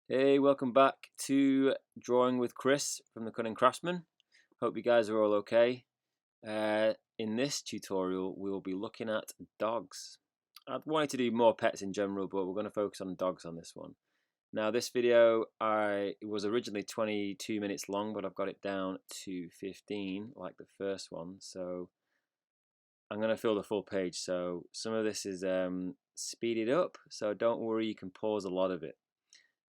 Hey, welcome back to Drawing with Chris from The Cunning Craftsman. Hope you guys are all okay. In this tutorial, we will be looking at dogs. I wanted to do more pets in general, but we're going to focus on dogs on this one. Now, this video, it was originally 22 minutes long, but I've got it down to 15, like the first one. So I'm going to fill the full page. So some of this is speeded up, so don't worry, you can pause a lot of it.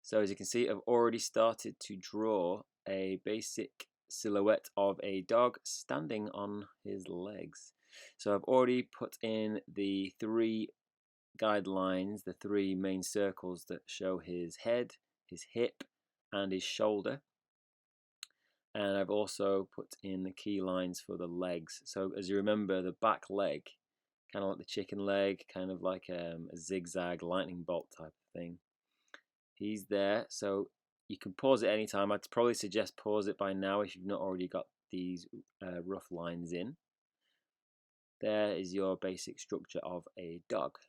So as you can see, I've already started to draw a basic silhouette of a dog standing on his legs. So I've already put in the three guidelines, the three main circles that show his head, his hip, and his shoulder. And I've also put in the key lines for the legs. So as you remember, the back leg, kind of like the chicken leg, kind of like a zigzag lightning bolt type of thing. He's there, so you can pause it anytime. I'd probably suggest pause it by now if you've not already got these rough lines in. There is your basic structure of a dog.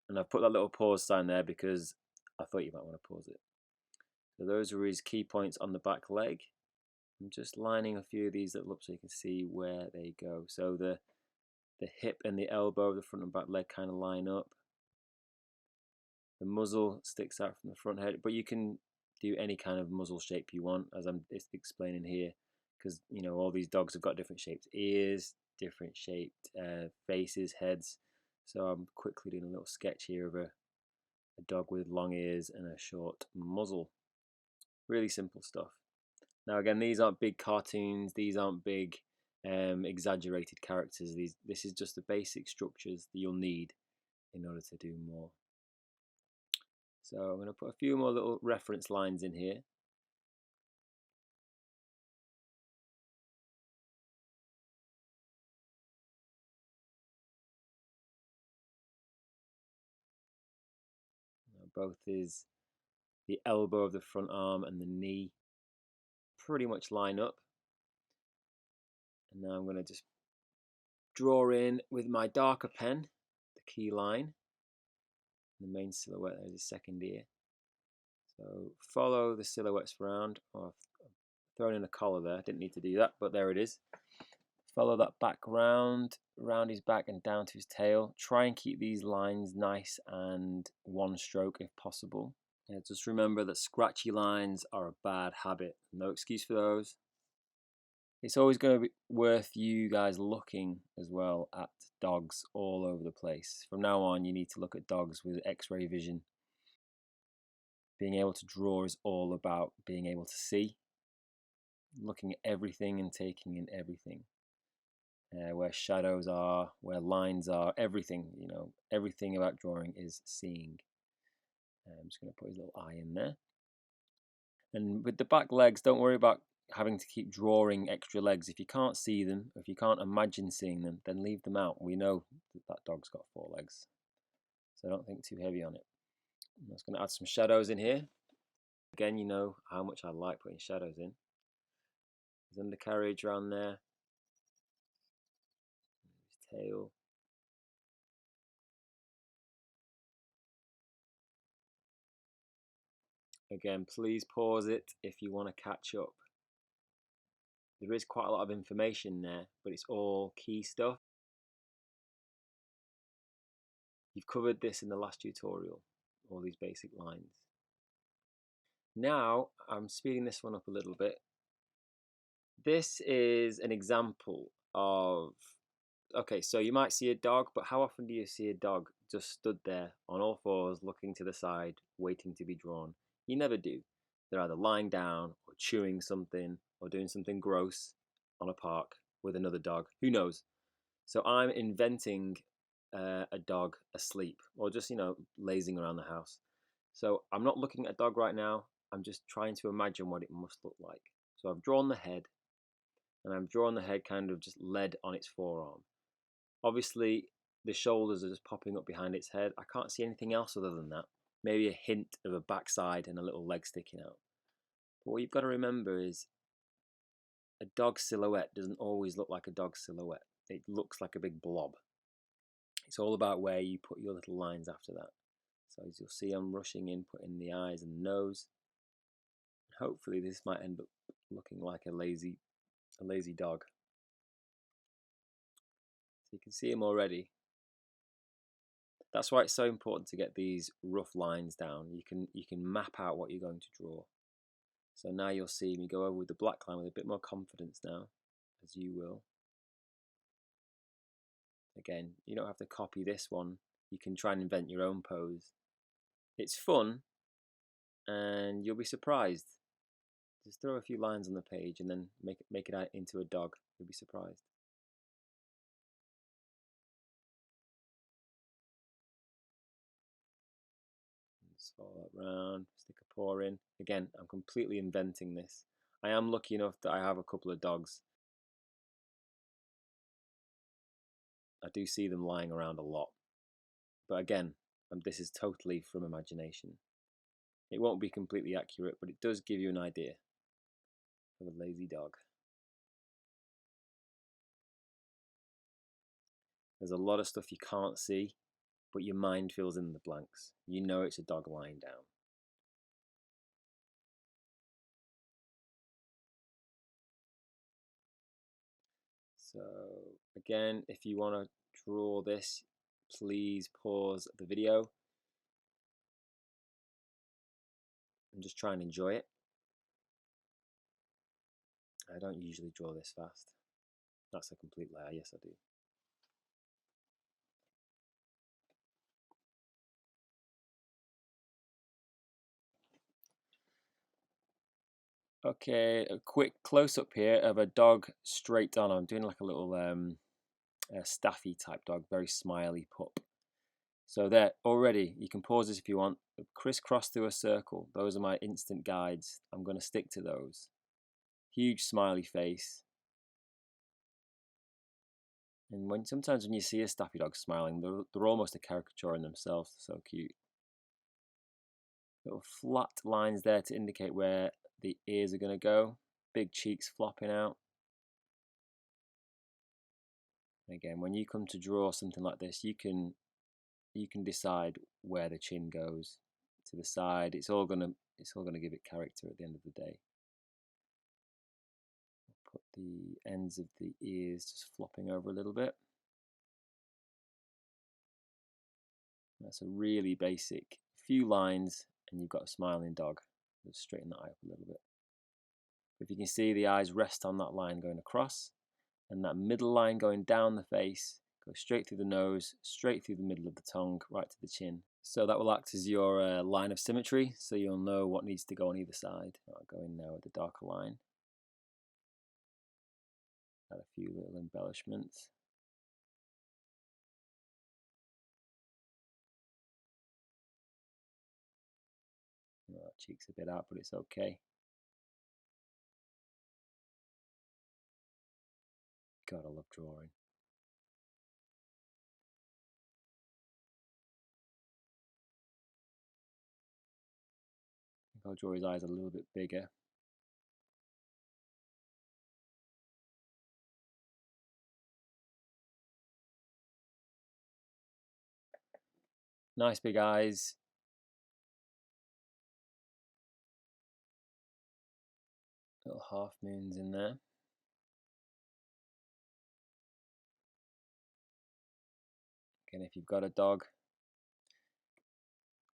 And I've put that little pause sign there because I thought you might want to pause it. So those are his key points on the back leg. I'm just lining a few of these up so you can see where they go. So the hip and the elbow of the front and back leg kind of line up. The muzzle sticks out from the front head, but you can do any kind of muzzle shape you want, as I'm explaining here, because you know all these dogs have got different shaped ears, different shaped faces, heads. So I'm quickly doing a little sketch here of a dog with long ears and a short muzzle. Really simple stuff. Now again, these aren't big cartoons, these aren't big exaggerated characters. This is just the basic structures that you'll need in order to do more. So I'm going to put a few more little reference lines in here. Both is the elbow of the front arm and the knee pretty much line up. And now I'm going to just draw in with my darker pen the key line. The main silhouette is the second ear. So follow the silhouettes around. Oh, I've thrown in a collar there. Didn't need to do that, but there it is. Follow that back round his back and down to his tail. Try and keep these lines nice and one stroke if possible. Just remember that scratchy lines are a bad habit. No excuse for those. It's always going to be worth you guys looking as well at dogs all over the place. From now on, you need to look at dogs with X-ray vision. Being able to draw is all about being able to see, looking at everything and taking in everything. Where shadows are, where lines are, everything, you know, everything about drawing is seeing. I'm just going to put his little eye in there. And with the back legs, don't worry about having to keep drawing extra legs. If you can't see them, if you can't imagine seeing them, then leave them out. We know that that dog's got 4 legs, so don't think too heavy on it. I'm just going to add some shadows in here. Again, you know how much I like putting shadows in. There's undercarriage around there. His tail. Again, please pause it if you want to catch up. There is quite a lot of information there, but it's all key stuff. You've covered this in the last tutorial, all these basic lines. Now I'm speeding this one up a little bit. This is an example of, okay, so you might see a dog, but how often do you see a dog just stood there on all fours looking to the side waiting to be drawn? You never do. They're either lying down or chewing something or doing something gross on a park with another dog. Who knows? So I'm inventing a dog asleep or just, you know, lazing around the house. So I'm not looking at a dog right now. I'm just trying to imagine what it must look like. So I've drawn the head, and I'm drawing the head kind of just lead on its forearm. Obviously, the shoulders are just popping up behind its head. I can't see anything else other than that. Maybe a hint of a backside and a little leg sticking out. But what you've got to remember is a dog silhouette doesn't always look like a dog silhouette. It looks like a big blob. It's all about where you put your little lines after that. So as you'll see, I'm rushing in, putting the eyes and the nose. hopefully this might end up looking like a lazy dog. So you can see him already. That's why it's so important to get these rough lines down. You can map out what you're going to draw. So now you'll see me go over with the black line with a bit more confidence now, as you will. Again, you don't have to copy this one. You can try and invent your own pose. It's fun, and you'll be surprised. Just throw a few lines on the page and then make it out into a dog. You'll be surprised. Swirl that round, stick a paw in. Again, I'm completely inventing this. I am lucky enough that I have a couple of dogs. I do see them lying around a lot. But again, this is totally from imagination. It won't be completely accurate, but it does give you an idea of a lazy dog. There's a lot of stuff you can't see, but your mind fills in the blanks. You know it's a dog lying down. So again, if you want to draw this, please pause the video and just try and enjoy it. I don't usually draw this fast. That's a complete lie. Yes, I do. Okay, a quick close-up here of a dog straight on. I'm doing like a little staffy type dog, very smiley pup. So there, already, you can pause this if you want. Crisscross through a circle. Those are my instant guides. I'm going to stick to those. Huge smiley face. And sometimes when you see a staffy dog smiling, they're almost a caricature in themselves. They're so cute. Little flat lines there to indicate where the ears are going to go. Big cheeks flopping out. Again, when you come to draw something like this, you can decide where the chin goes to the side. It's all gonna give it character at the end of the day. Put the ends of the ears just flopping over a little bit. That's a really basic few lines, and you've got a smiling dog. Just straighten that eye up a little bit. If you can see, the eyes rest on that line going across, and that middle line going down the face, go straight through the nose, straight through the middle of the tongue, right to the chin. So that will act as your line of symmetry, so you'll know what needs to go on either side. I'll go in now with the darker line. Add a few little embellishments. Oh, that cheek's a bit out, but it's okay. God, I love drawing. I'll draw his eyes a little bit bigger. Nice big eyes. Little half moons in there. Again, if you've got a dog,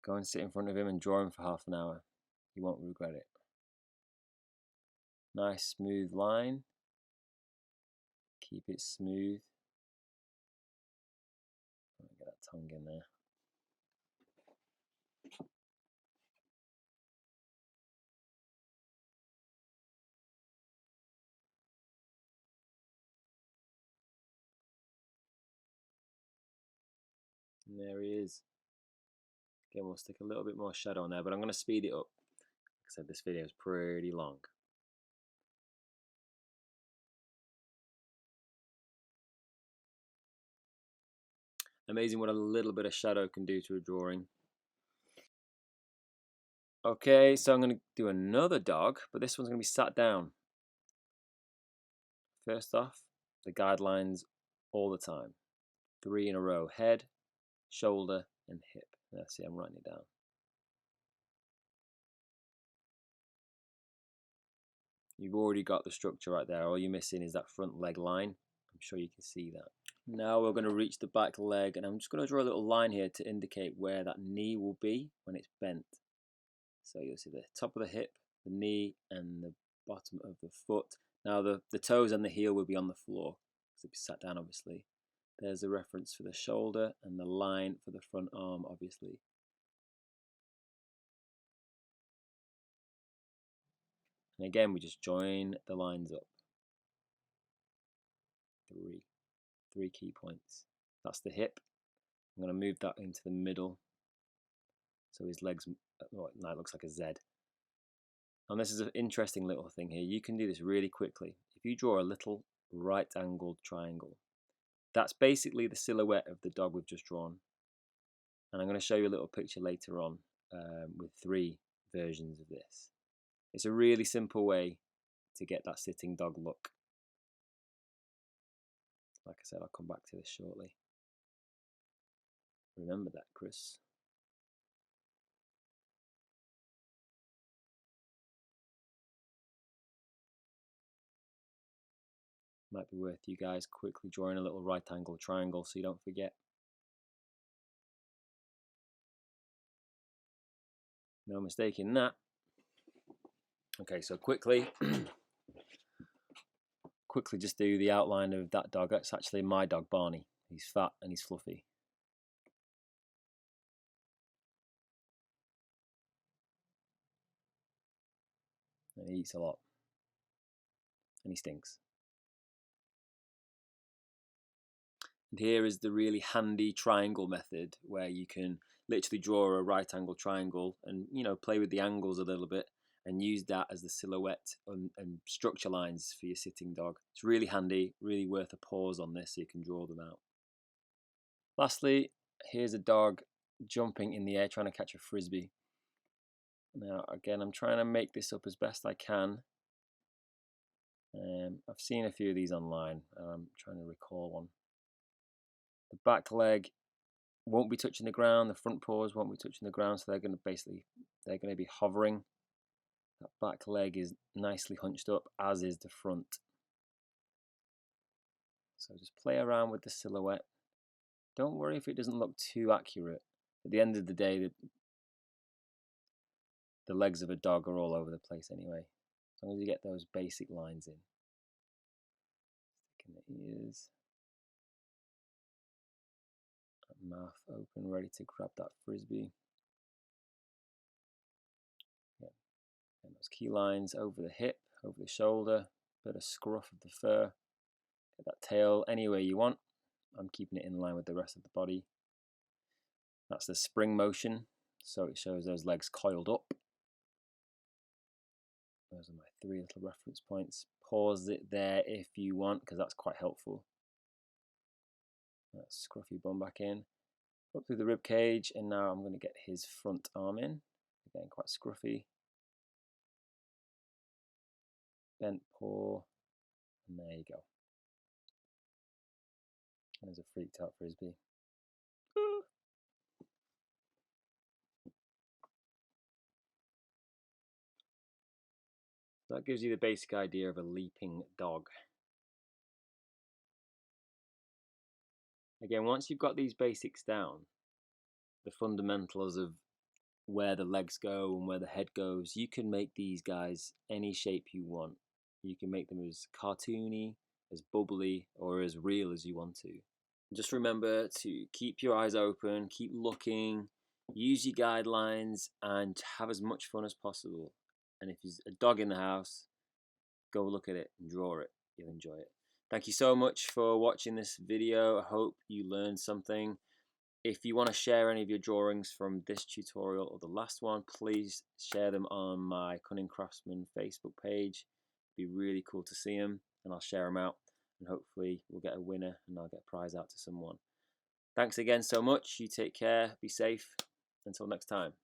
go and sit in front of him and draw him for half an hour. You won't regret it. Nice smooth line. Keep it smooth. Get that tongue in there. And there he is. Again, we'll stick a little bit more shadow on there, but I'm going to speed it up. Like I said, this video is pretty long. Amazing what a little bit of shadow can do to a drawing. Okay, so I'm going to do another dog, but this one's going to be sat down. First off, the guidelines all the time. 3 in a row. Head, shoulder, and hip. Let's see, I'm writing it down. You've already got the structure right there. All you're missing is that front leg line. I'm sure you can see that. Now we're going to reach the back leg, and I'm just going to draw a little line here to indicate where that knee will be when it's bent. So you'll see the top of the hip, the knee, and the bottom of the foot. Now the toes and the heel will be on the floor, because it'll be sat down obviously. There's a reference for the shoulder and the line for the front arm obviously. And again, we just join the lines up. Three key points. That's the hip. I'm going to move that into the middle, so his legs, well, now it looks like a Z. And this is an interesting little thing here. You can do this really quickly. If you draw a little right-angled triangle, that's basically the silhouette of the dog we've just drawn. And I'm going to show you a little picture later on with 3 versions of this. It's a really simple way to get that sitting dog look. Like I said, I'll come back to this shortly. Remember that, Chris. Might be worth you guys quickly drawing a little right angle triangle so you don't forget. No mistake in that. Okay, so quickly just do the outline of that dog. That's actually my dog, Barney. He's fat and he's fluffy. And he eats a lot. And he stinks. And here is the really handy triangle method where you can literally draw a right angle triangle and, you know, play with the angles a little bit and use that as the silhouette and structure lines for your sitting dog. It's really handy, really worth a pause on this so you can draw them out. Lastly, here's a dog jumping in the air trying to catch a frisbee. Now, again, I'm trying to make this up as best I can. I've seen a few of these online, and I'm trying to recall one. The back leg won't be touching the ground. The front paws won't be touching the ground, so they're going to be hovering. That back leg is nicely hunched up, as is the front. So just play around with the silhouette. Don't worry if it doesn't look too accurate. At the end of the day, the legs of a dog are all over the place anyway. As long as you get those basic lines in. Sticking the ears. Mouth open, ready to grab that frisbee. Yeah. And those key lines over the hip, over the shoulder, bit of scruff of the fur. Get that tail anywhere you want. I'm keeping it in line with the rest of the body. That's the spring motion, so it shows those legs coiled up. Those are my 3 little reference points. Pause it there if you want, because that's quite helpful. Let's scruffy bum back in. Up through the rib cage, and now I'm going to get his front arm in. Again, quite scruffy. Bent paw, and there you go. There's a freaked out frisbee. That gives you the basic idea of a leaping dog. Again, once you've got these basics down, the fundamentals of where the legs go and where the head goes, you can make these guys any shape you want. You can make them as cartoony, as bubbly, or as real as you want to. Just remember to keep your eyes open, keep looking, use your guidelines, and have as much fun as possible. And if there's a dog in the house, go look at it and draw it. You'll enjoy it. Thank you so much for watching this video. I hope you learned something. If you want to share any of your drawings from this tutorial or the last one, please share them on my Cunning Craftsman Facebook page. It'd be really cool to see them, and I'll share them out, and hopefully we'll get a winner and I'll get a prize out to someone. Thanks again so much. You take care, be safe. Until next time.